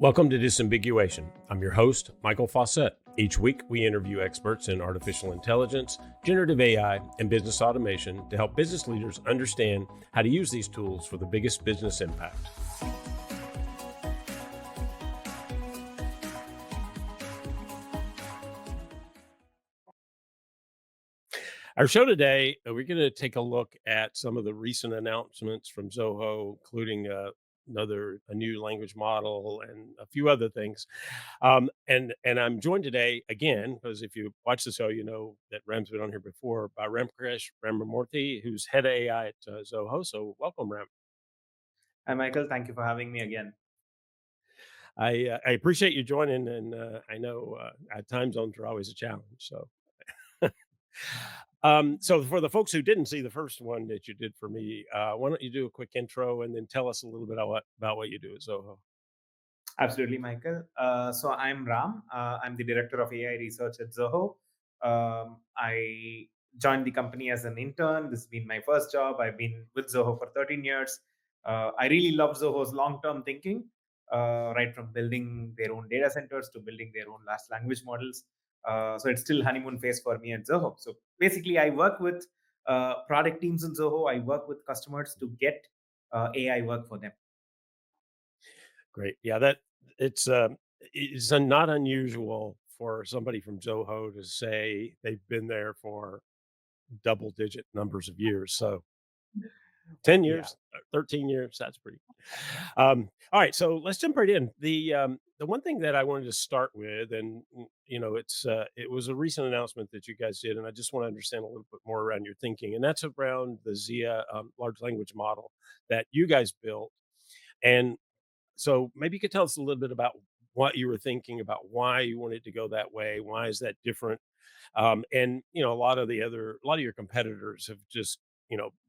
Welcome to Disambiguation. I'm your host, Michael Fauscette. Each week, we interview experts in artificial intelligence, generative AI, and business automation to help business leaders understand how to use these tools for the biggest business impact. Our show today, we're going to take a look at some of the recent announcements from Zoho, including a new language model and a few other things. And I'm joined today again because if you watch the show, you know that Ram's been on here before by Ramprakash Ramamoorthy, who's head of AI at Zoho. So welcome, Ram. Hi, Michael. Thank you for having me again. I appreciate you joining, and I know time zones are always a challenge. So. So for the folks who didn't see the first one that you did for me, why don't you do a quick intro and then tell us a little bit about what you do at Zoho? Absolutely, Michael. So I'm Ram. I'm the director of AI research at Zoho. I joined the company as an intern. This has been my first job. I've been with Zoho for 13 years. I really love Zoho's long-term thinking, right from building their own data centers to building their own large language models. So it's still honeymoon phase for me at Zoho. So basically, I work with product teams in Zoho. I work with customers to get AI work for them. Great. Yeah, that it's not unusual for somebody from Zoho to say they've been there for double digit numbers of years. So 10 Yeah. years, 13 years, that's pretty. All right, so let's jump right in. The one thing that I wanted to start with, and it was a recent announcement that you guys did, and I just want to understand a little bit more around your thinking, and that's around the Zia large language model that you guys built. And so maybe you could tell us a little bit about what you were thinking about, why you wanted to go that way, why is that different? And a lot of your competitors have just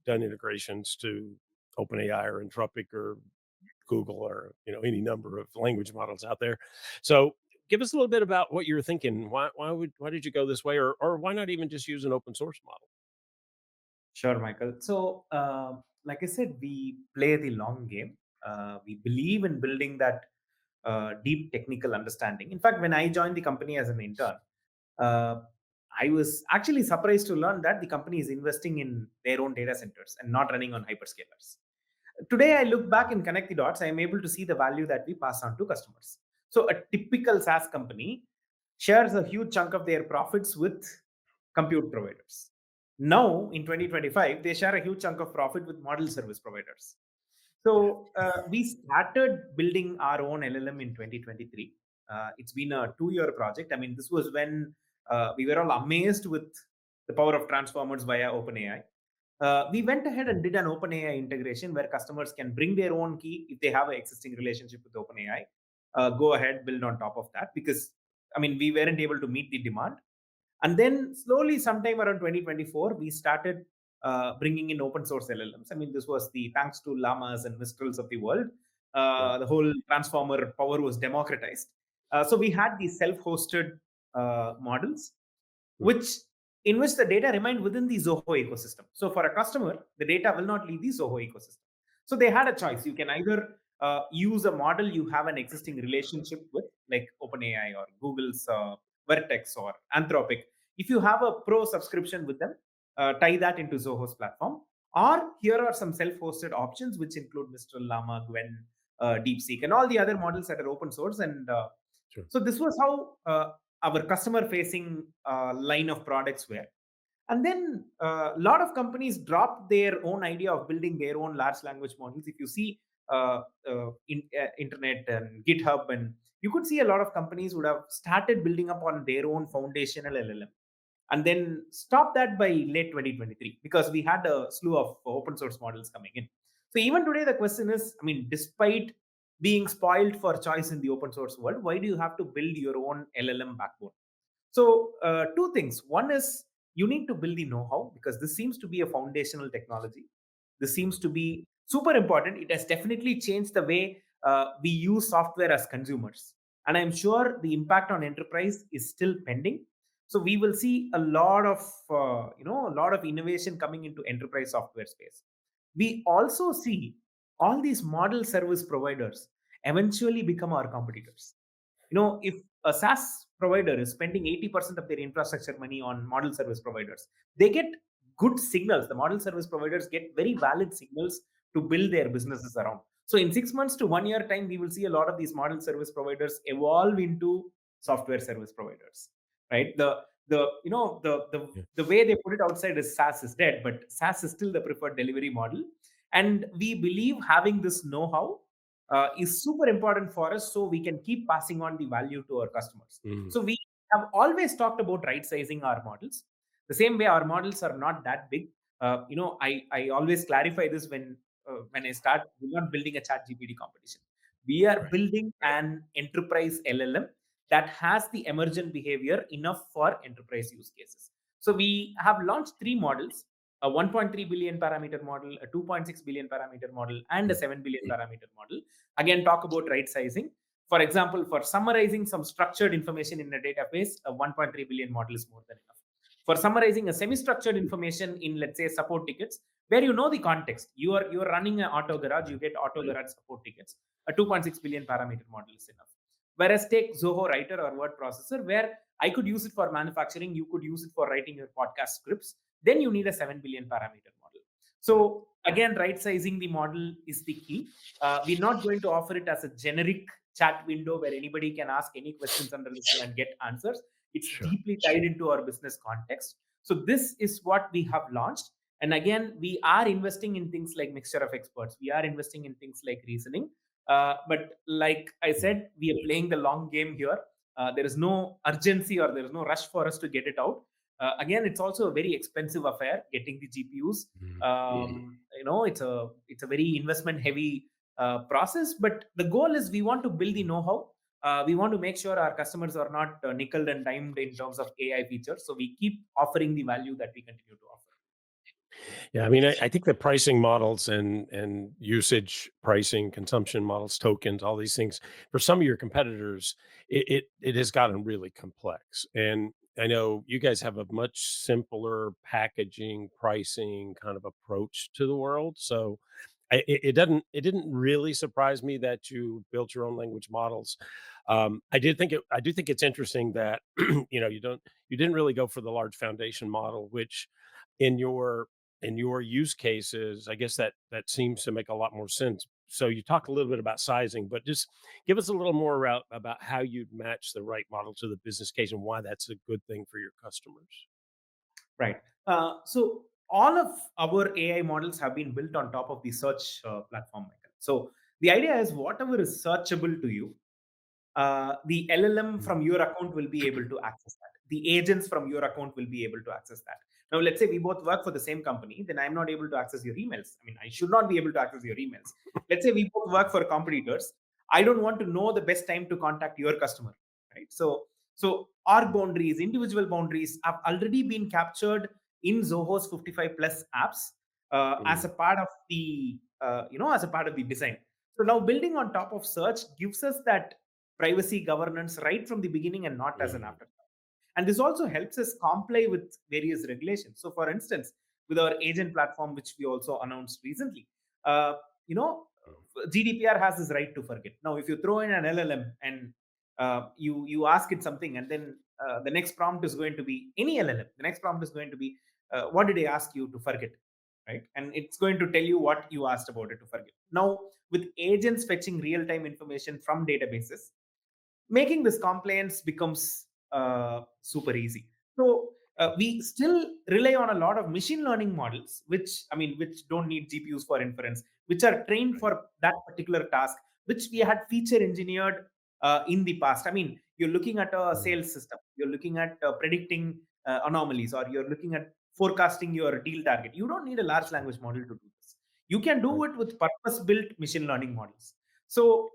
done integrations to OpenAI or Anthropic or Google or any number of language models out there. So give us a little bit about what you were thinking. Why did you go this way, or why not even just use an open source model? Sure, Michael. So, like I said, we play the long game. We believe in building that deep technical understanding. In fact, when I joined the company as an intern, uh, I was actually surprised to learn that the company is investing in their own data centers and not running on hyperscalers. Today, I look back and connect the dots. I am able to see the value that we pass on to customers. So, a typical SaaS company shares a huge chunk of their profits with compute providers. Now, in 2025, they share a huge chunk of profit with model service providers. So, we started building our own LLM in 2023. It's been a 2-year project. I mean, this was when we were all amazed with the power of transformers via OpenAI. We went ahead and did an OpenAI integration where customers can bring their own key if they have an existing relationship with OpenAI. Go ahead, build on top of that because I mean we weren't able to meet the demand. And then slowly, sometime around 2024, we started bringing in open source LLMs. I mean, this was the thanks to llamas and mistrals of the world. Right. The whole transformer power was democratized. So we had these self-hosted models Hmm. which in which the data remained within the Zoho ecosystem. So for a customer, the data will not leave the Zoho ecosystem. So they had a choice. You can either use a model you have an existing relationship with, like OpenAI or Google's Vertex or Anthropic. If you have a pro subscription with them, tie that into Zoho's platform. Or here are some self-hosted options, which include Mistral, Llama, Gwen, DeepSeek, and all the other models that are open source. And Sure. so this was how our customer facing line of products were. And then a lot of companies dropped their own idea of building their own large language models. If you see internet and GitHub, and you could see a lot of companies would have started building up on their own foundational LLM and then stopped that by late 2023 because we had a slew of open source models coming in. So even today, the question is, I mean, despite being spoiled for choice in the open source world, why do you have to build your own LLM backbone? So, two things. One is you need to build the know how because this seems to be a foundational technology. This seems to be super important. It has definitely changed the way we use software as consumers. And I'm sure the impact on enterprise is still pending. So we will see a lot of a lot of innovation coming into enterprise software space. We also see all these model service providers eventually become our competitors. If a SaaS provider is spending 80% of their infrastructure money on model service providers, they get good signals. The model service providers get very valid signals to build their businesses around. So in 6 months to 1 year time, we will see a lot of these model service providers evolve into software service providers, right? The the way they put it outside is SaaS is dead, but SaaS is still the preferred delivery model. And we believe having this know-how is super important for us, so we can keep passing on the value to our customers. Mm, So we have always talked about right sizing our models. The same way our models are not that big. I always clarify this when I start. We're not building a chat GPT competition. We are right. building an enterprise LLM that has the emergent behavior enough for enterprise use cases. So we have launched three models: a 1.3 billion parameter model, a 2.6 billion parameter model, and a Mm, 7 billion mm, parameter model. Again, talk about right sizing. For example, for summarizing some structured information in a database, a 1.3 billion model is more than enough. For summarizing a semi-structured information in, let's say, support tickets, where you know the context, you are running an auto garage, you right, get auto right. garage support tickets. A 2.6 billion parameter model is enough. Whereas take Zoho Writer or word processor, where I could use it for manufacturing, you could use it for writing your podcast scripts. Then you need a 7 billion parameter model. Right. So again, right sizing the model is the key. We're not going to offer it as a generic chat window where anybody can ask any questions under the sun and get answers. It's Sure. deeply tied into our business context. So this is what we have launched. And again, we are investing in things like mixture of experts. We are investing in things like reasoning. But like I Mm, said, we are playing the long game here. There is no urgency or there is no rush for us to get it out. Again, it's also a very expensive affair getting the GPUs. mm, mm. It's a very investment heavy process, but the goal is we want to build the know-how. We want to make sure our customers are not nickel and dimed in terms of AI features. So we keep offering the value that we continue to offer. Yeah, I mean, I think the pricing models and usage pricing, consumption models, tokens, all these things for some of your competitors, it has gotten really complex. And I know you guys have a much simpler packaging, pricing kind of approach to the world. So it didn't really surprise me that you built your own language models. I do think it's interesting that you didn't really go for the large foundation model, which in your in your use cases, I guess that seems to make a lot more sense. So you talked a little bit about sizing, but just give us a little more about how you'd match the right model to the business case and why that's a good thing for your customers. Right. So all of our AI models have been built on top of the search platform, Michael. So the idea is whatever is searchable to you, the LLM Mm, from your account will be able to access that. The agents from your account will be able to access that. Now, let's say we both work for the same company, then I'm not able to access your emails. I mean, I should not be able to access your emails. Let's say we both work for competitors. I don't want to know the best time to contact your customer, right? So our mm, boundaries, individual boundaries, have already been captured in Zoho's 55 plus apps as mm, a part of the as a part of the design. So now building on top of search gives us that privacy governance right from the beginning and not as an mm, afterthought. And this also helps us comply with various regulations. So, for instance, with our agent platform, which we also announced recently, uh, you know, mm, GDPR has this right to forget. Now, if you throw in an LLM and you ask it something, and then the next prompt is going to be any LLM. The next prompt is going to be, "What did I ask you to forget?" Right, and it's going to tell you what you asked about it to forget. Now, with agents fetching real-time information from databases, making this compliance becomes super easy. So we still rely on a lot of machine learning models, which don't need GPUs for inference, which are trained right. for that particular task, which we had feature engineered in the past. I mean, you're looking at a Mm, sales system, you're looking at predicting anomalies, or you're looking at forecasting your deal target. You don't need a large sure, language model to do this. You can do right. it with purpose built machine learning models. So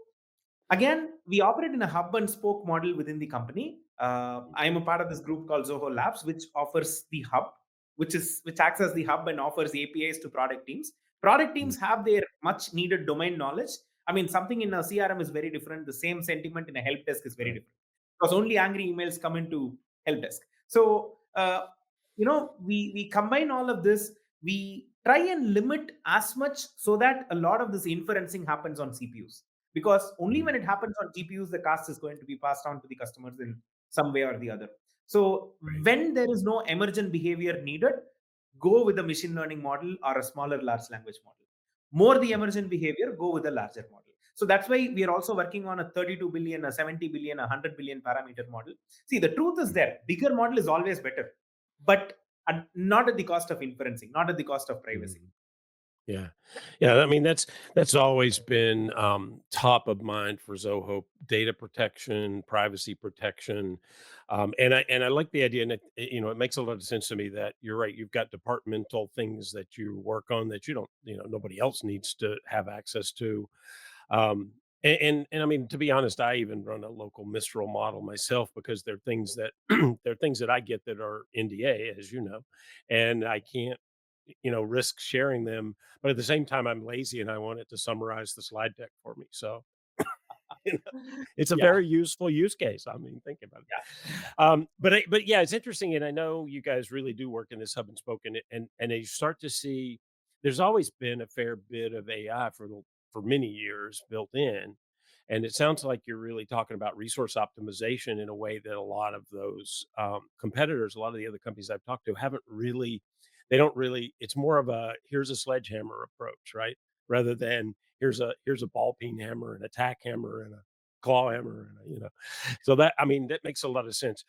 again, we operate in a hub and spoke model within the company. I am a part of this group called Zoho Labs, which offers the hub, which acts as the hub and offers APIs to product teams. Product Mm, teams have their much needed domain knowledge. I mean, something in a CRM is very different. The same sentiment in a help desk is very right. different, because only angry emails come into help desk. So, we combine all of this. We try and limit as much so that a lot of this inferencing happens on CPUs. because only Mhm. when it happens on GPUs, the cost is going to be passed on to the customers in some way or the other. So Right. when there is no emergent behavior needed, go with a machine learning model or a smaller large language model. More the emergent behavior, go with a larger model. So that's why we are also working on a 32 billion, a 70 billion, a 100 billion parameter model. See, the truth is there. Bigger model is always better, but not at the cost of inferencing, not at the cost of privacy. Mhm. Yeah. Yeah, I mean, that's always been, top of mind for Zoho: data protection, privacy protection, and I like the idea, and it makes a lot of sense to me that you're right, you've got departmental things that you work on that you don't nobody else needs to have access to, and I mean, to be honest, I even run a local Mistral model myself because there are things that there are things that I get that are NDA, as you know, and I can't, risk sharing them. But at the same time, I'm lazy and I want it to summarize the slide deck for me. So you know, it's a Yeah, very useful use case. I mean, think about it. yeah, But yeah, it's interesting, and I know you guys really do work in this hub and spoke, and you start to see there's always been a fair bit of AI for many years built in, and it sounds like you're really talking about resource optimization in a way that a lot of those competitors, a lot of the other companies I've talked to, haven't really. They don't really. It's more of a here's a sledgehammer approach, right? Rather than here's a ball peen hammer, and a tack hammer, and a claw hammer, and so that I mean, that makes a lot of sense.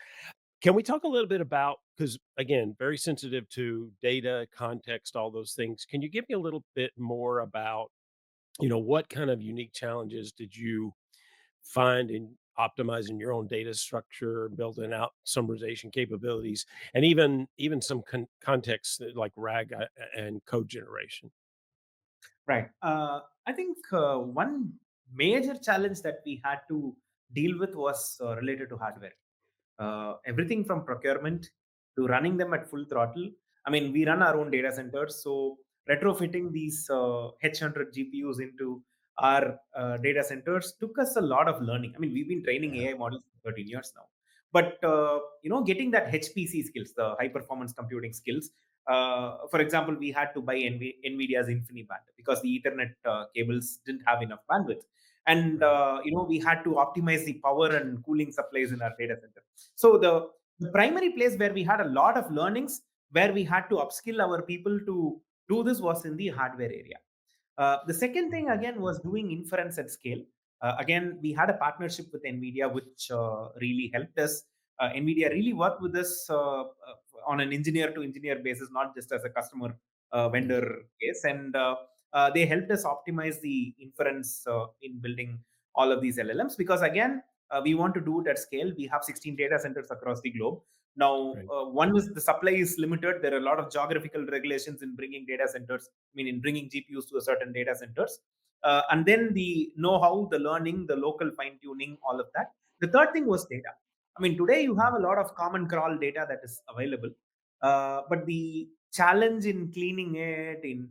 Can we talk a little bit about, because again, very sensitive to data, context, all those things. Can you give me a little bit more about, what kind of unique challenges did you find in optimizing your own data structure, building out summarization capabilities, and even some context like RAG and code generation? right. I think one major challenge that we had to deal with was related to hardware. Everything from procurement to running them at full throttle. I mean, we run our own data centers, so retrofitting these H100 GPUs into our data centers took us a lot of learning. I mean, we've been training Yeah. AI models for 13 years now, but getting that HPC skills, the high performance computing skills. For example, we had to buy NVIDIA's InfiniBand because the Ethernet cables didn't have enough bandwidth, and Right. we had to optimize the power and cooling supplies in our data center. So the primary place where we had a lot of learnings, where we had to upskill our people to do this, was in the hardware area. The second thing Mhm. again was doing inference at scale. Again, we had a partnership with NVIDIA, which really helped us. NVIDIA really worked with us on an engineer to engineer basis, not just as a customer Yes. vendor case. And they helped us optimize the inference in building all of these LLMs, because again, we want to do it at scale. We have 16 data centers across the globe. Now, Right. one is the supply is limited. There are a lot of geographical regulations in bringing data centers, I mean, in bringing GPUs to a certain data centers. And then the know-how, the learning, the local fine-tuning, all of that. The third thing was data. I mean, today you have a lot of common crawl data that is available, but the challenge in cleaning it, in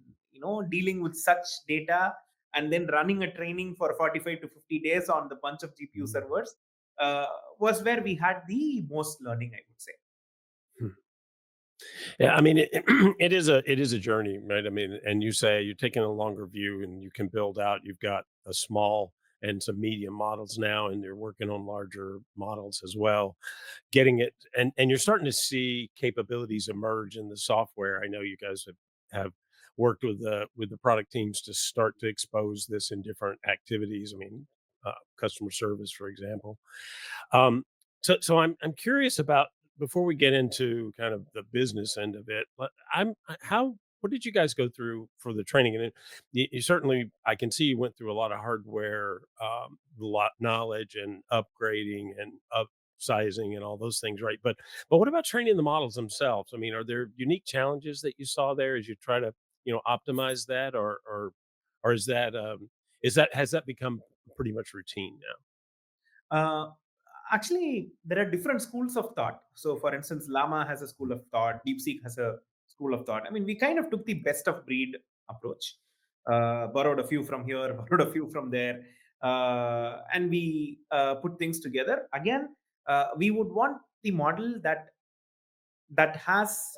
dealing with such data, and then running a training for 45 to 50 days on the bunch of GPU Mhm. servers, uh, was where we had the most learning, I would say. Hmm. Yeah, I mean, it is a journey, right? I mean, and you say you're taking a longer view, and you can build out. You've got a small and some medium models now, and you're working on larger models as well. Getting it, and you're starting to see capabilities emerge in the software. I know you guys have worked with the product teams to start to expose this in different activities. I mean, customer service, for example. Um, so I'm curious about, before we get into kind of the business end of it. How what did you guys go through for the training? And you certainly, I can see you went through a lot of hardware, lot knowledge and upgrading and upsizing and all those things, right? But what about training the models themselves? I mean, are there unique challenges that you saw there as you try to optimize that, or is that has that become pretty much routine now? Uh, Actually, there are different schools of thought. So, for instance, Llama has a school of thought, DeepSeek has a school of thought. I mean, we kind of took the best of breed approach, borrowed a few from here, borrowed a few from there, and we put things together. Again, we would want the model that has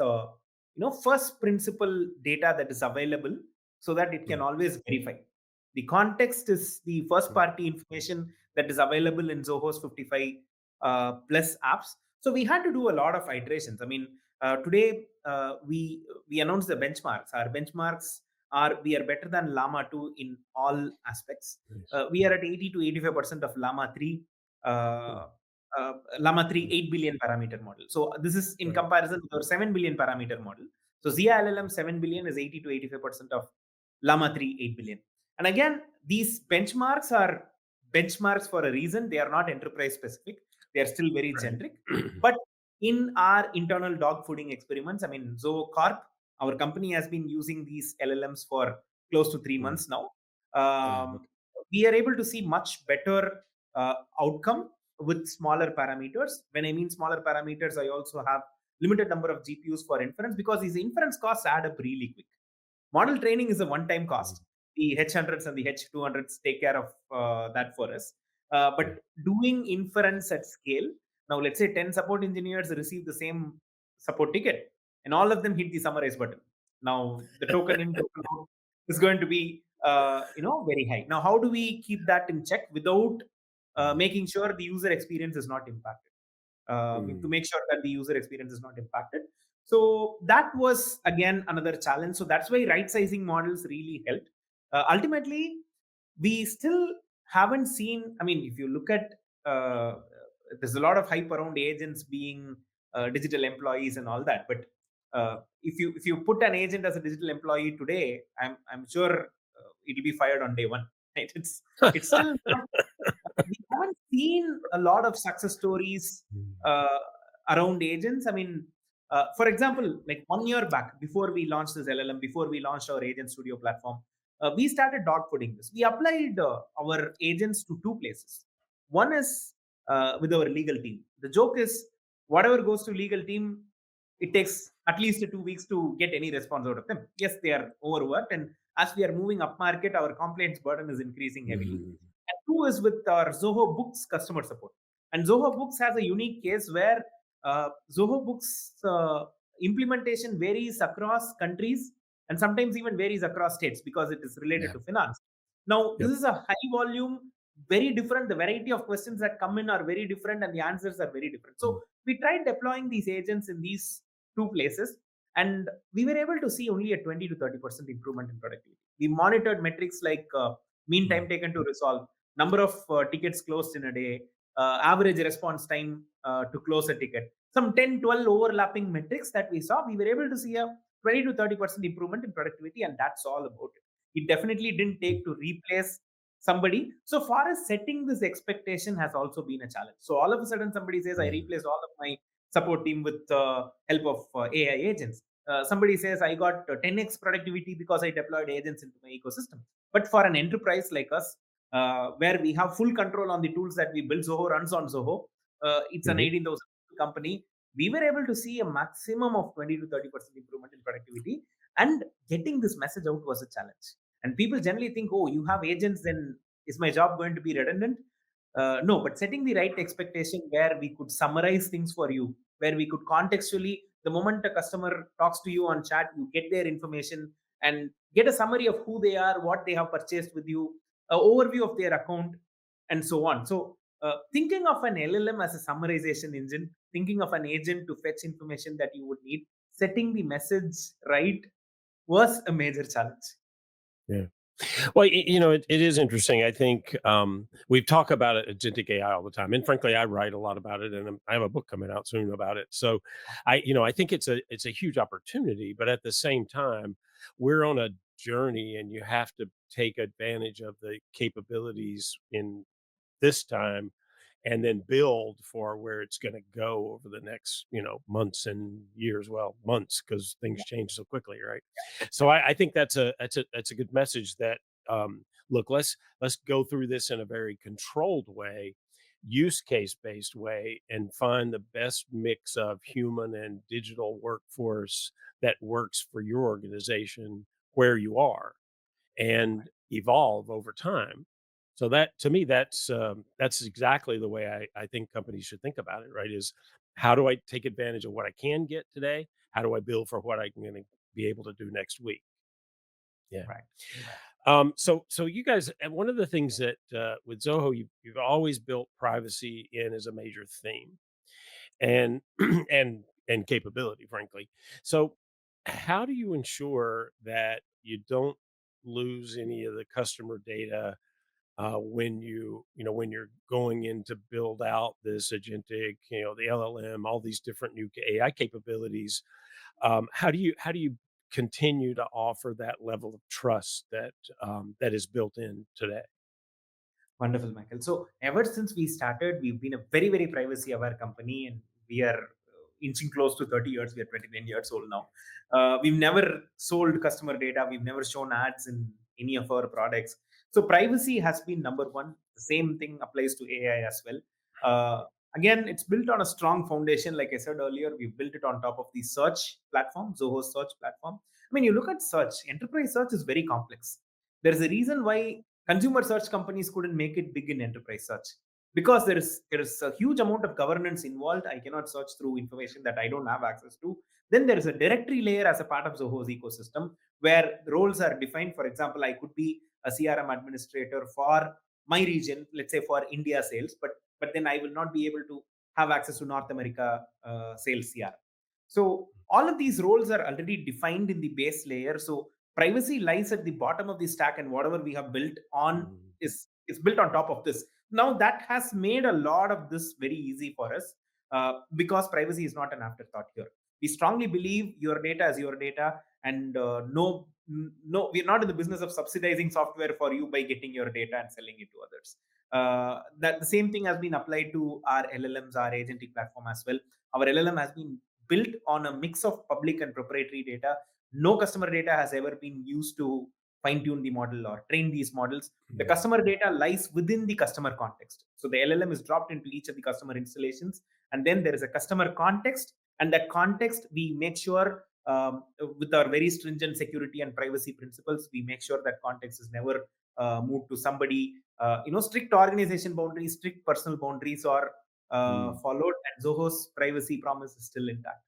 first principle data that is available, so that it can Right. always verify. The context is the first Mm. party information that is available in Zoho's 55 plus apps. So we had to do a lot of iterations. I mean, today we announced the benchmarks. Our benchmarks are we are better than Llama 2 in all aspects. Nice. We are at 80 to 85% of Llama 3. Mm. Uh, Llama 3 Mm. 8 billion parameter model. So this is in Right. comparison with our 7 billion parameter model. So Zia LLM 7 billion is 80 to 85% of Llama 3 8 billion. And again, these benchmarks are benchmarks for a reason. They are not enterprise specific. They are still very Right. generic. But in our internal dog fooding experiments, I mean, Zoho Corp, our company has been using these LLMs for close to three Mm. months now. Okay. We are able to see much better outcome with smaller parameters. When I mean smaller parameters, I also have limited number of GPUs for inference because these inference costs add up really quick. Model training is a one-time Mm. cost. The H100s and the H200s take care of that for us. Yeah. But doing inference at scale, now let's say 10 support engineers receive the same support ticket, and all of them hit the summarize button. Now the token in, token out is going to be very high. Now, how do we keep that in check without Mm. making sure the user experience is not impacted? To Mm. make sure that the user experience is not impacted. So that was again another challenge. So that's why right sizing models really helped. Ultimately, we still haven't seen. I mean, if you look at, there's a lot of hype around agents being digital employees and all that. But if you put an agent as a digital employee today, I'm sure it'll be fired on day one. Right? It's still not, we haven't seen a lot of success stories Mm. uh, around agents. I mean, for example, like 1 year back, before we launched this LLM, before we launched our Agent Studio platform, we started dog fooding this. We applied our agents to two places. One is with our legal team. The joke is, whatever goes to legal team, it takes at least 2 weeks to get any response out of them. Yes, they are overworked, and as we are moving up market, our complaints burden is increasing heavily. Mm. And two is with our Zoho Books customer support. And Zoho Books has a unique case where Zoho Books implementation varies across countries and sometimes even varies across states because it is related Yeah. to finance. Now, this Yep. is a high volume, very different. The variety of questions that come in are very different and the answers are very different. Mm. So, we tried deploying these agents in these two places and we were able to see only a 20 to 30% improvement in productivity. We monitored metrics like mean Mm. time taken to resolve, number of tickets closed in a day, average response time to close a ticket. Some 10, 12 overlapping metrics that we saw, we were able to see a 20 to 30% improvement in productivity, and that's all about it. It definitely didn't Mm. take to replace somebody. So far as setting this expectation has also been a challenge. So all of a sudden, somebody says, I Mm. replaced all of my support team with help of AI agents. Somebody says, I got 10x productivity because I deployed agents into my ecosystem. But for an enterprise like us, where we have full control on the tools that we build. Zoho runs on Zoho. It's an Mhm. 18,000 company. We were able to see a maximum of 20 to 30% improvement in productivity. And getting this message out was a challenge. And people generally think, oh, you have agents, then is my job going to be redundant? No, but setting the right expectation where we could summarize things for you, where we could contextually, the moment a customer talks to you on chat, you get their information and get a summary of who they are, what they have purchased with you, an overview of their account, and so on. So, thinking of an LLM as a summarization engine, thinking of an agent to fetch information that you would need, setting the message right was a major challenge. Yeah. Well, it is interesting. I think we talk about it, agentic AI all the time, and frankly, I write a lot about it, and I have a book coming out soon about it. So, I think it's a huge opportunity, but at the same time, we're on a journey, and you have to take advantage of the capabilities in this time and then build for where it's going to go over the next months and years, well, months, because things change so quickly, right? So I think that's a good message that look, let's go through this in a very controlled way, use case based way, and find the best mix of human and digital workforce that works for your organization where you are, and evolve over time. So that, to me, that's exactly the way I think companies should think about it, right? Is how do I take advantage of what I can get today? How do I build for what I'm going to be able to do next week? Yeah. Right. So you guys, and one of the things that with Zoho, you've always built privacy in as a major theme, and and capability, frankly. So, how do you ensure that you don't lose any of the customer data when when you're going in to build out this agentic, the LLM, all these different new AI capabilities? How do you continue to offer that level of trust that is built in today? Wonderful, Michael. So ever since we started, we've been a very, very privacy-aware company, and we are inching close to 30 years. We are 29 years old now. We've never sold customer data. We've never shown ads in any of our products. So privacy has been number one. The same thing applies to AI as well. Again, it's built on a strong foundation. Like I said earlier, we built it on top of the search platform, Zoho search platform. I mean, you look at search, enterprise search is very complex. There's a reason why consumer search companies couldn't make it big in enterprise search, because there is a huge amount of governance involved. I cannot search through information that I don't have access to. Then there is a directory layer as a part of Zoho's ecosystem, where roles are defined. For example, I could be a CRM administrator for my region, let's say for India sales, but then I will not be able to have access to North America sales CRM. So all of these roles are already defined in the base layer. So privacy lies at the bottom of the stack, and whatever we have built on Mhm. is built on top of this. Now that has made a lot of this very easy for us, because privacy is not an afterthought here. We strongly believe your data is your data, and no, we're not in the business of subsidizing software for you by getting your data and selling it to others. That the same thing has been applied to our LLMs, our agentic platform as well. Our LLM has been built on a mix of public and proprietary data. No customer data has ever been used to fine tune the model or train these models. The Mhm. customer data lies within the customer context. So the LLM is dropped into each of the customer installations, and then there is a customer context. And that context, we make sure, with our very stringent security and privacy principles, we make sure that context is never moved to somebody. Strict organization boundaries, strict personal boundaries are Mm. followed, and Zoho's privacy promise is still intact.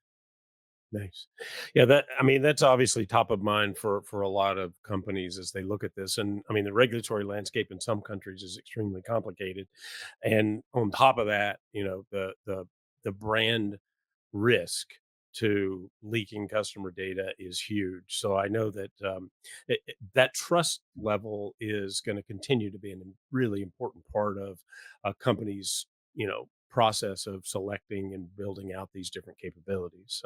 Nice. Yeah, that I mean, that's obviously top of mind for a lot of companies as they look at this. And I mean, the regulatory landscape in some countries is extremely complicated. And on top of that, the brand risk to leaking customer data is huge. So I know that that trust level is going to continue to be a really important part of a company's process of selecting and building out these different capabilities.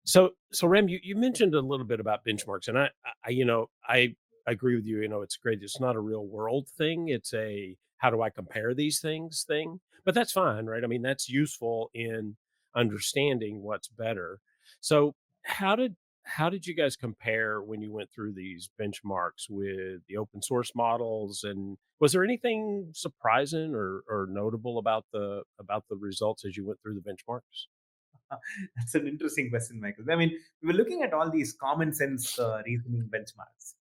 So Ram, you mentioned a little bit about benchmarks, and I agree with you. It's great. It's not a real world thing. It's a how do I compare these things thing. But that's fine, right? I mean, that's useful in understanding what's better. So how did you guys compare when you went through these benchmarks with the open source models? And was there anything surprising or notable about the results as you went through the benchmarks? That's an interesting question, Michael. I mean, we were looking at all these common sense reasoning benchmarks.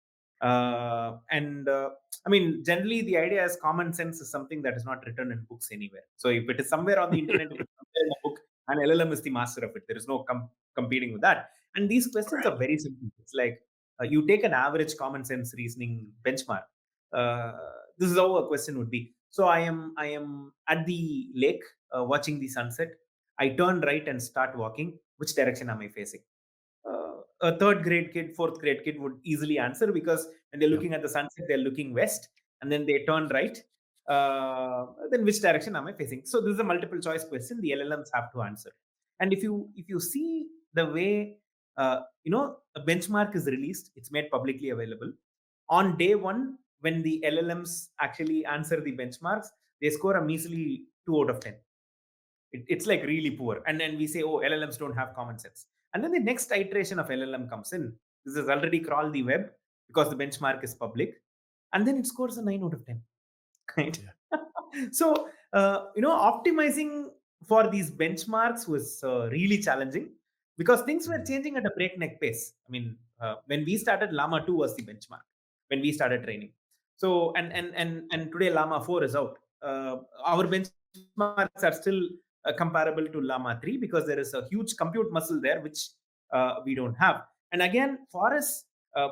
And I mean, generally, the idea is common sense is something that is not written in books anywhere. So if it is somewhere on the internet, if it's somewhere in a book, an LLM is the master of it. There is no competing with that. And these questions are very simple. It's like, you take an average common sense reasoning benchmark. Uh, this is how a question would be. So I am at the lake, watching the sunset. I turn right and start walking. Which direction am I facing? A third grade kid, fourth grade kid would easily answer, because when they're Yeah. looking at the sunset, they're looking west, and then they turn right. Then which direction am I facing? So this is a multiple choice question. The LLMs have to answer. And if you see the way, a benchmark is released, it's made publicly available on day one. When the LLMs actually answer the benchmarks, they score a measly 2 out of 10. It's like really poor. And then we say, oh, LLMs don't have common sense. And then the next iteration of LLM comes in. This has already crawled the web because the benchmark is public. And then it scores a 9 out of 10. Right? Yeah. So, optimizing for these benchmarks was really challenging, because things were Mm. changing at a breakneck pace. I mean, when we started, Llama 2 was the benchmark when we started training. So, and today Llama 4 is out. Our benchmarks are still comparable to Llama 3, because there is a huge compute muscle there, which we don't have. And again, for us,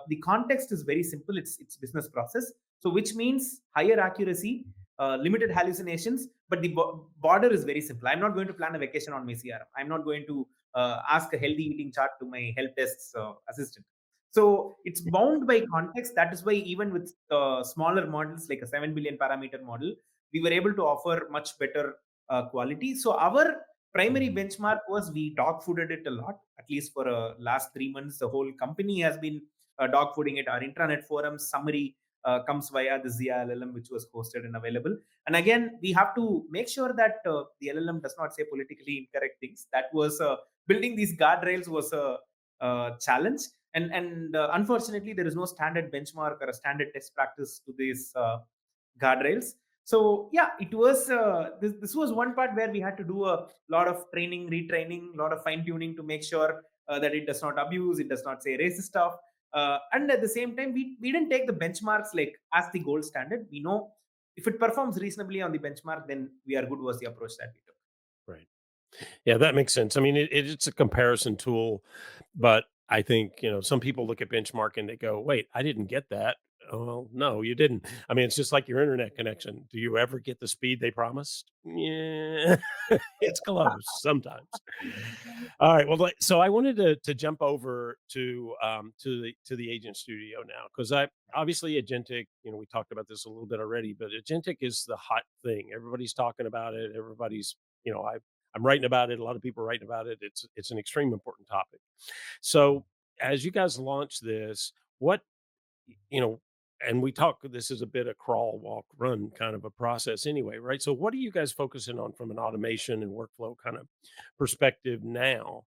The context is very simple. It's business process. So which means higher accuracy, limited hallucinations, but the border is very simple. I'm not going to plan a vacation on my CRM. I'm not going to ask a healthy eating chart to my help desk's assistant. So it's bound by context. That is why even with smaller models like a 7 billion parameter model, we were able to offer much better quality. So our primary Mhm. benchmark was we dog fooded it a lot. At least for last 3 months, the whole company has been dog fooding it. Our intranet forum summary comes via the Zia LLM, which was hosted and available. And again, we have to make sure that the LLM does not say politically incorrect things. That was building these guardrails was a challenge. And unfortunately, there is no standard benchmark or a standard test practice to these guardrails. So yeah, it was this was one part where we had to do a lot of training, retraining, a lot of fine tuning to make sure that it does not abuse, it does not say racist stuff. And at the same time, we didn't take the benchmarks like as the gold standard. We know if it performs reasonably on the benchmark, then we are good was the approach that we took. Right. Yeah, that makes sense. I mean, it's a comparison tool, but I think, some people look at benchmark and they go, wait, I didn't get that. Oh, well, no, you didn't. I mean, it's just like your internet connection. Do you ever get the speed they promised? Yeah, it's close sometimes. All right. Well, so I wanted to jump over to the agent studio now, because I obviously agentic. We talked about this a little bit already, but agentic is the hot thing. Everybody's talking about it. Everybody's I'm writing about it. A lot of people are writing about it. It's an extreme important topic. So as you guys launch this, what you know, and we talk, this is a bit of crawl, walk, run kind of a process anyway, right? So what are you guys focusing on from an automation and workflow kind of perspective now?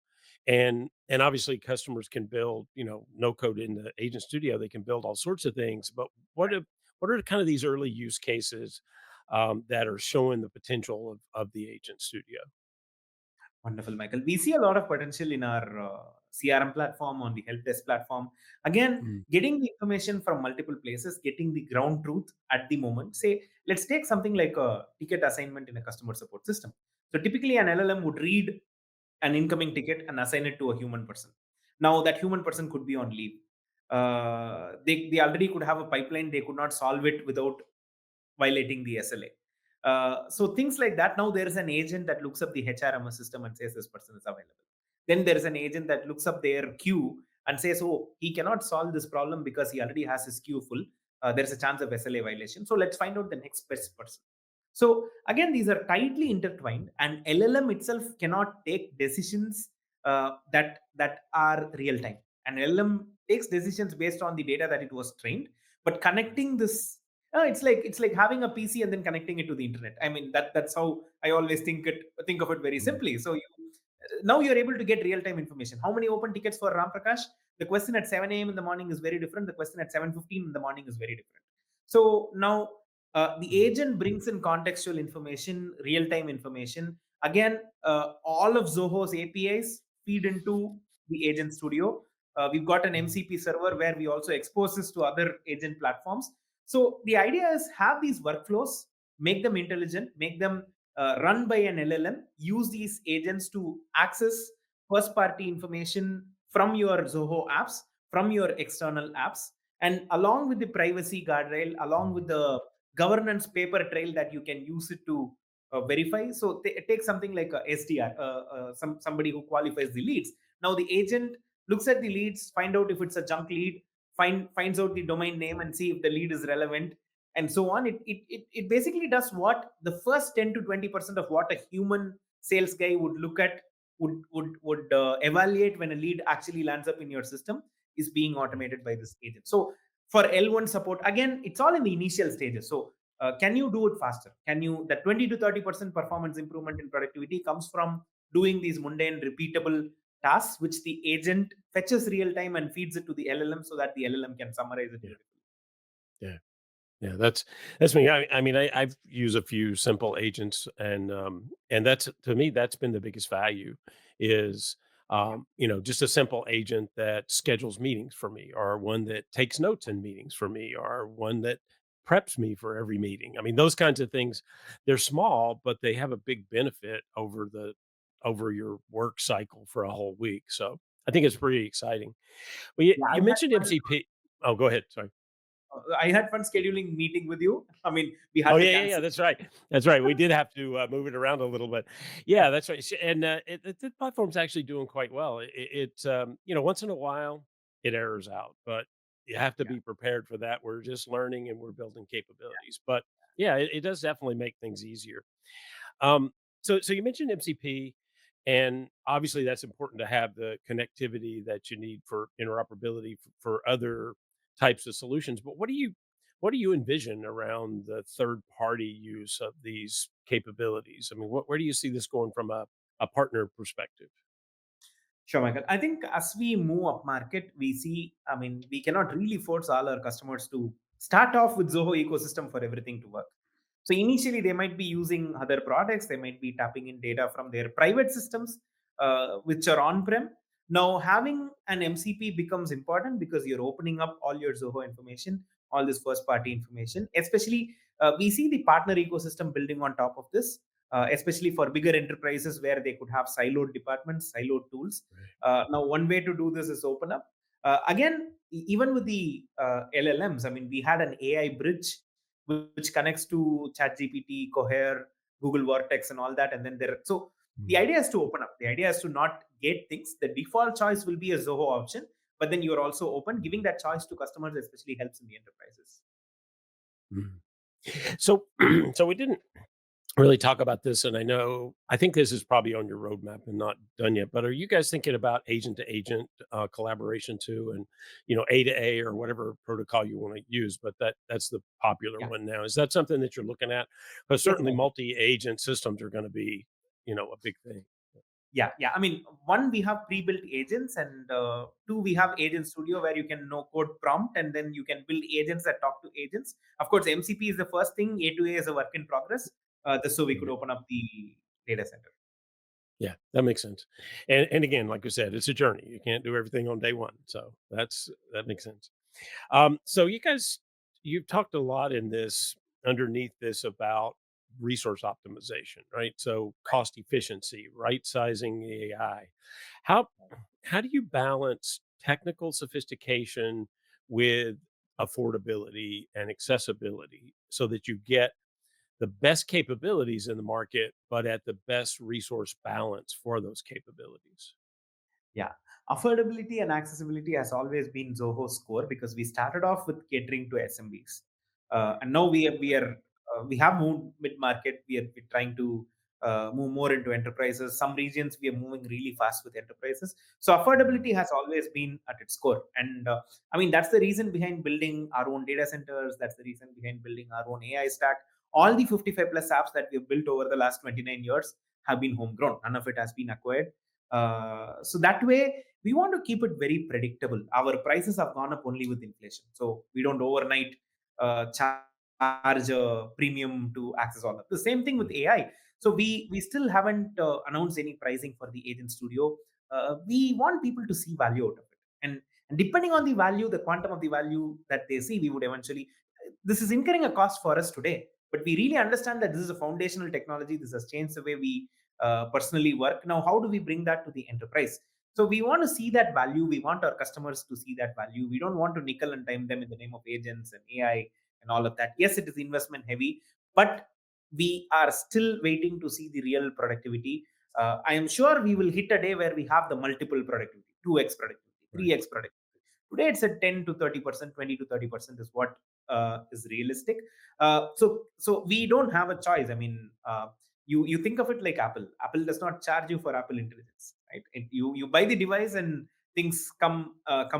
And obviously customers can build, no code in the agent studio, they can build all sorts of things, but what are kind of these early use cases that are showing the potential of the agent studio? Wonderful, Michael. We see a lot of potential in our CRM platform, on the help desk platform. Again, Mm, getting the information from multiple places, getting the ground truth at the moment. Say, let's take something like a ticket assignment in a customer support system. So typically, an LLM would read an incoming ticket and assign it to a human person. Now, that human person could be on leave. They already could have a pipeline. They could not solve it without violating the SLA. So things like that. Now there is an agent that looks up the HRMS system and says this person is available. Then there is an agent that looks up their queue and says, oh, he cannot solve this problem because he already has his queue full. There's a chance of SLA violation. So let's find out the next best person. So again, these are tightly intertwined, and LLM itself cannot take decisions that are real time. And LLM takes decisions based on the data that it was trained, but right. connecting this it's like having a PC and then connecting it to the internet. I mean that's how I always think of it very Mm, simply. So now you're able to get real time information. How many open tickets for Ramprakash? The question at 7 a.m. in the morning is very different. The question at 7:15 in the morning is very different. So now the mm, agent brings in contextual information, real time information. Again, all of Zoho's APIs feed into the agent studio. We've got an mm, MCP server where we also expose this to other agent platforms. So the idea is have these workflows, make them intelligent, make them run by an LLM, use these agents to access first party information from your Zoho apps, from your external apps, and along with the privacy guardrail, along mm, with the governance paper trail that you can use it to verify. So take something like a SDR, somebody who qualifies the leads. Now the agent looks at the leads, find out if it's a junk lead, finds out the mm, domain name and see if the lead is relevant, and so on. It basically does what the first 10 to 20% of what a human sales guy would look at, would evaluate when a lead actually lands up in your system, is being right. automated by this agent. So for L1 support, again, it's all in the initial stages. So can you do it faster? Can you that 20 to 30% performance improvement in productivity comes from doing these mundane repeatable tasks which the agent fetches real time and feeds it to the LLM so that the LLM can summarize it Yeah. beautifully. Yeah. Yeah, that's me. I mean, I've used a few simple agents, and that's, to me, that's been the biggest value is, just a simple agent that schedules meetings for me, or one that takes notes in meetings for me, or one that preps me for every meeting. I mean, those kinds of things, they're small, but they have a big benefit over your work cycle for a whole week. So I think it's pretty exciting. Well, Yeah, you mentioned MCP. Oh, go ahead. Sorry. I had fun scheduling meeting with you. I mean, we Oh, had to yeah, yeah, yeah, cancel. that's right. That's right. We did have to, move it around a little bit. Yeah, that's right. And, the platform's actually doing quite well. Once in a while, it errors out, but you have to Yeah, be prepared for that. We're just learning and we're building capabilities. But, yeah, it does definitely make things easier. Um, so you mentioned MCP, and obviously that's important to have the connectivity that you need for interoperability for other types of solutions. But what do you envision around the third party use of these capabilities? I mean, where do you see this going from a partner perspective? sure, Michael. I think as we move up market, we see, I mean, we cannot really force all our customers to start off with Zoho ecosystem for everything to work. So initially, they might be using other products. They might be tapping in data from their private systems, which are on-prem. Now, having an MCP becomes important because you're opening up all your Zoho information, all this first-party information. Especially, we see the partner ecosystem building on top of this, especially for bigger enterprises where they could have siloed departments, siloed tools. Now, one way to do this is open up. Again, even with the LLMs, I mean, we had an AI bridge which connects to ChatGPT, Cohere, Google Vortex, and all that. And then there, so the Mm, idea is to open up. The idea is to not gate things. The default choice will be a Zoho option, but then you are also open. Giving that choice to customers especially helps in the enterprises. mm. So, so we didn't really talk about this, and I think this is probably on your roadmap and not done yet. But are you guys thinking about agent to agent collaboration too, and A to A or whatever protocol you want to use? But that's the popular Yeah. one now. Is that something that you're looking at? But Yes, certainly, Michael. multi agent systems are going to be a big thing. Yeah, yeah. I mean, one, we have pre-built agents, and two, we have Agent Studio where you can no code prompt, and then you can build agents that talk to agents. Of course, MCP is the first thing. A2A is a work in progress. So we could Right. open up the data center. Yeah, that makes sense. And again, like I said, it's a journey. You can't do everything on day one, so that makes sense. So you've talked a lot in this underneath this about resource optimization, right? So cost efficiency, right sizing the AI. How how do you balance technical sophistication with affordability and accessibility so that you get the best capabilities in the market, but at the best resource balance for those capabilities? Yeah. Affordability and accessibility has always been Zoho's core because we started off with catering to SMBs. And now we have moved mid market. We're trying to move more into enterprises. Some regions we are moving really fast with enterprises. So Mm, affordability has always been at its core. And I mean, that's the reason behind building our own data centers. That's the reason behind building our own AI stack. All the 55 plus apps that we've built over the last 29 years have been homegrown. None of it has been acquired. So that way, we want to keep it very predictable. Our prices have gone up only with inflation, so we don't overnight charge a premium to access all that. The same thing with mm, AI. So we still haven't announced any pricing for the Agent Studio. We want people to see value out of it, and depending on the value, the quantum of the value that they see, we would eventually. This is incurring a cost for us today, but we really understand that this is a foundational technology. This has changed the way we personally work. Now, how do we bring that to the enterprise? So we want to see that value. We want our customers to see that value. We don't want to nickel and dime them in the name of agents and AI and all of that. Yes, it is investment heavy, but we are still waiting to see the real productivity. I am sure we will hit a day where we have the multiple productivity, 2x productivity, right. 3x productivity. Today it's at 10 to 30%, 20 to 30% is what is realistic. So we don't have a choice. I mean, you think of it like Apple. Apple does not charge you for Apple Intelligence, right? You buy the device and things come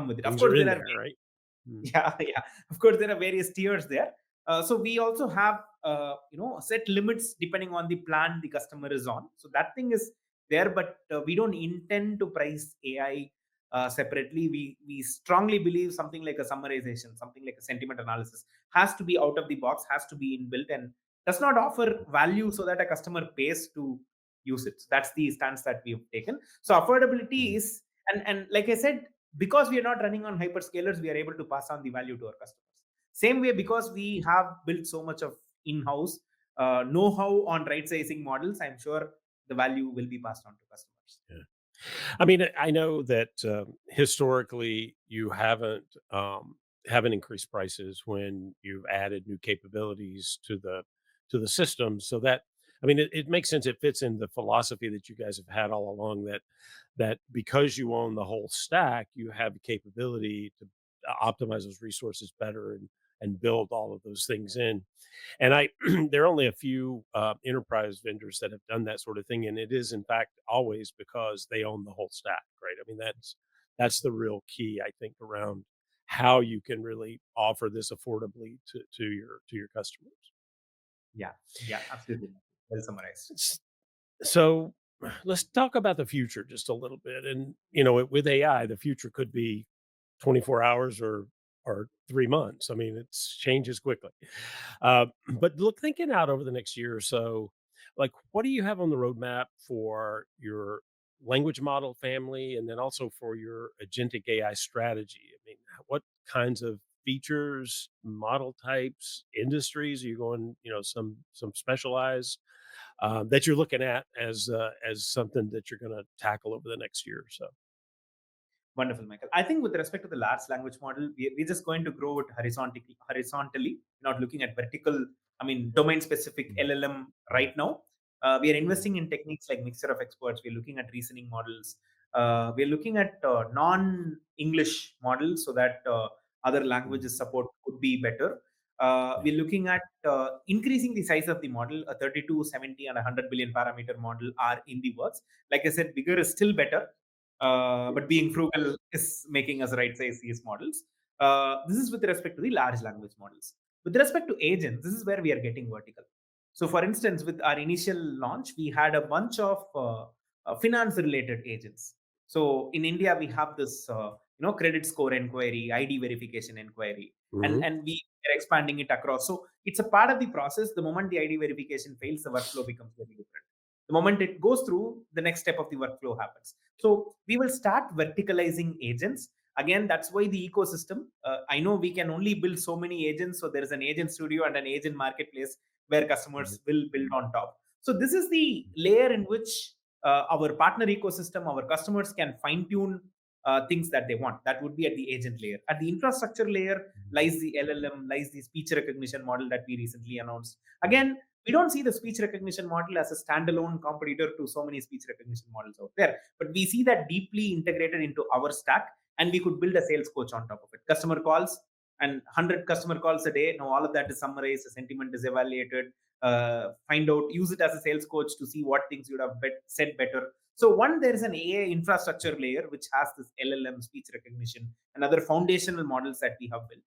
with it. Of Things are course, in there are there, right? Mm, yeah, yeah. Of course, there are various tiers there. So we also have set limits depending on the plan the customer is on. So that thing is there, but we don't intend to price AI separately. We strongly believe something like a summarization, something like a sentiment analysis has to be out of the box, has to be inbuilt, and does not offer value so that a customer pays to use it. So that's the stance that we've taken. So affordability mm, is, and like I said, because we are not running on hyperscalers, we are able to pass on the value to our customers. Same way, mm, because we have built so much of in-house know-how on right sizing models, I'm sure the value will be passed on to customers. yeah. I mean, I know that historically you haven't increased prices when you've added new capabilities to the system. So that, I mean, it makes sense. It fits in the philosophy that you guys have had all along. That because you own the whole stack, you have the capability to optimize those resources better and build all of those things in. And I there are only a few, enterprise vendors that have done that sort of thing, and it is, in fact, always because they own the whole stack, right? I mean, that's the real key, I think, around how you can really offer this affordably to your customers. Yeah, yeah, absolutely. Well summarized. S So, let's talk about the future just a little bit, and, with AI, the future could be 24 hours or 3 months. I mean, it's changes quickly. But look, thinking out over the next year or so, like, what do you have on the roadmap for your language model family and then also for your agentic AI strategy? I mean, what kinds of features, model types, industries are you going, some specialized that you're looking at as something that you're going to tackle over the next year or so? Wonderful, Michael. I think with respect to the large language model, we're just going to grow it horizontally, not looking at vertical, I mean, domain specific Mm, LLM right now. We are mm, investing in techniques like mixture of experts. We're looking at reasoning models. We're looking at non-English models so that other mm, languages support could be better. yeah. We're looking at increasing the size of the model. A 32, 70, and 100 billion parameter model are in the works. Like I said, bigger is still better, but being frugal is making us right size these models. This is with respect to the large language models. With respect to agents, this is where we are getting vertical. So, for instance, with our initial launch, we had a bunch of finance related agents. So, in India, we have this credit score inquiry, ID verification inquiry, and Mhm. we are expanding it across. So, it's a part of the process. The moment the ID verification fails, the workflow becomes very different. The moment it goes through, the next step of the workflow happens. So we will start verticalizing agents. Again, that's why the ecosystem. I know we can only build so many agents. So there is an agent studio and an agent marketplace where Mhm. customers will build on top. So this is the layer in which our partner ecosystem, our customers can fine tune things that they want. That would be at the agent layer. At the infrastructure layer lies the LLM, lies the speech recognition model that we recently announced. Again, we don't see the speech recognition model as a standalone competitor to so many speech recognition models out there, but we see that deeply integrated into our stack, and we could build a sales coach on top of it. Customer calls and 100 customer calls a day. Now all of that is summarized, the sentiment is evaluated. Find out, use it as a sales coach to see what things you would have said better. So one, there is an AI infrastructure layer which has this LLM speech recognition and other foundational models that we have built.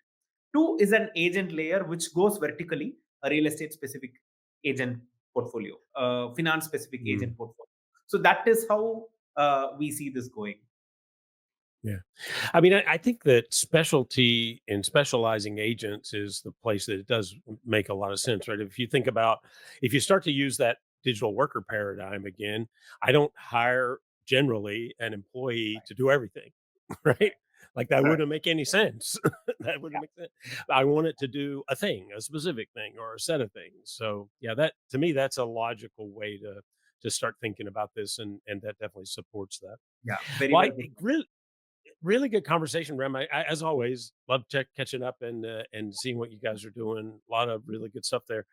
Two is an agent layer which goes vertically, a real estate specific agent portfolio, finance specific Mm. agent portfolio. So that is how we see this going. Yeah. I mean, I think that specialty in specializing agents is the place that it does make a lot of sense, right? If you start to use that digital worker paradigm again, I don't hire generally an employee to do everything, right? Right. Like that Correct. wouldn't make any sense. That Yeah. wouldn't make sense. I want it to do a thing, a specific thing, or a set of things. So yeah, that to me, that's a logical way to start thinking about this, and that definitely supports that. Yeah. Very Well, well I put. really good conversation, Rem. As always, love catching up and seeing what you guys are doing. A lot of really good stuff there.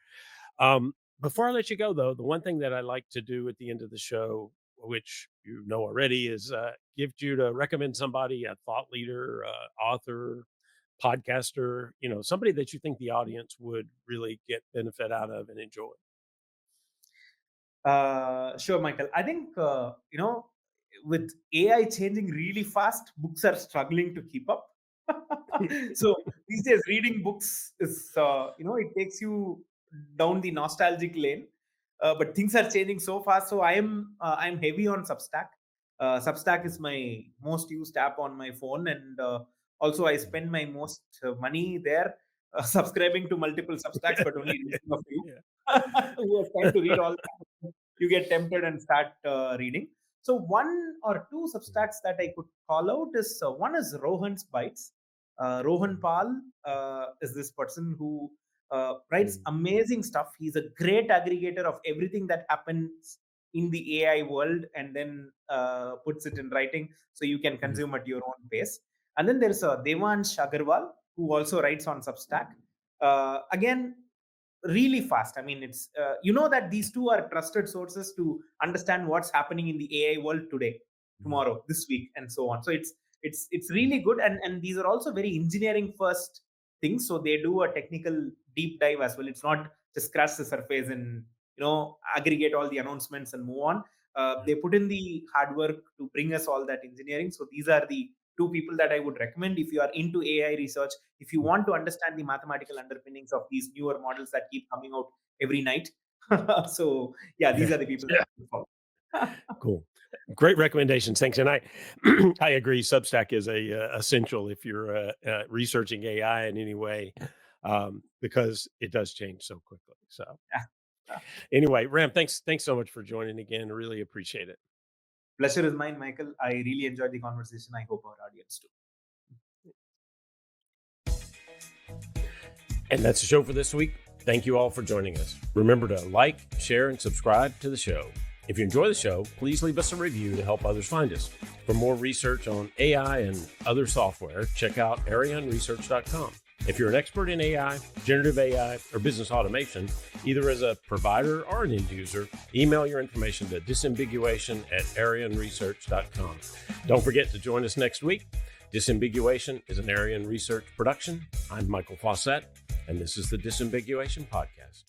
Before I let you go, though, the one thing that I like to do at the end of the show, which you know already, is give you to recommend somebody, a thought leader, author, podcaster, somebody that you think the audience would really get benefit out of and enjoy. Sure, Michael. I think with AI changing really fast, books are struggling to keep up. So these days, reading books is it takes you down the nostalgic lane, but things are changing so fast. So I'm heavy on Substack. Substack is my most used app on my phone, and also I spend my most money there, subscribing to multiple Substacks, but only reading a few. Yeah. Who has time to read all that? You get tempted and start reading. So one or two substacks that I could call out is one is Rohan's Bites. Rohan Pal is this person who writes Mm, amazing stuff. He's a great aggregator of everything that happens in the AI world and then puts it in writing so you can Mhm. consume at your own pace. And then there's Devansh Agarwal, who also writes on Substack. Again, really fast. I mean, it's that these two are trusted sources to understand what's happening in the AI world today, Mhm. tomorrow, this week, and so on. So it's really good, and these are also very engineering first things. So they do a technical deep dive as well. It's not just scratch the surface and aggregate all the announcements and move on. Yeah. They put in the hard work to bring us all that engineering. So these are the two people that I would recommend if you are into AI research, if you want to understand the mathematical underpinnings of these newer models that keep coming out every night. So yeah, these Yeah. are the people that Yeah. I look for. Cool. Great recommendations. Thanks. And I, I agree. Substack is essential if you're researching AI in any way, because it does change so quickly. So Yeah. anyway, Ram, thanks so much for joining again. Really appreciate it. Pleasure is mine, Michael. I really enjoyed the conversation. I hope our audience too. And that's the show for this week. Thank you all for joining us. Remember to like, share, and subscribe to the show. If you enjoy the show, please leave us a review to help others find us. For more research on AI and other software, check out arianresearch.com. If you're an expert in AI, generative AI, or business automation, either as a provider or an end user, email your information to disambiguation@arianresearch.com. Don't forget to join us next week. Disambiguation is an Arian Research production. I'm Michael Fauscette, and this is the Disambiguation Podcast.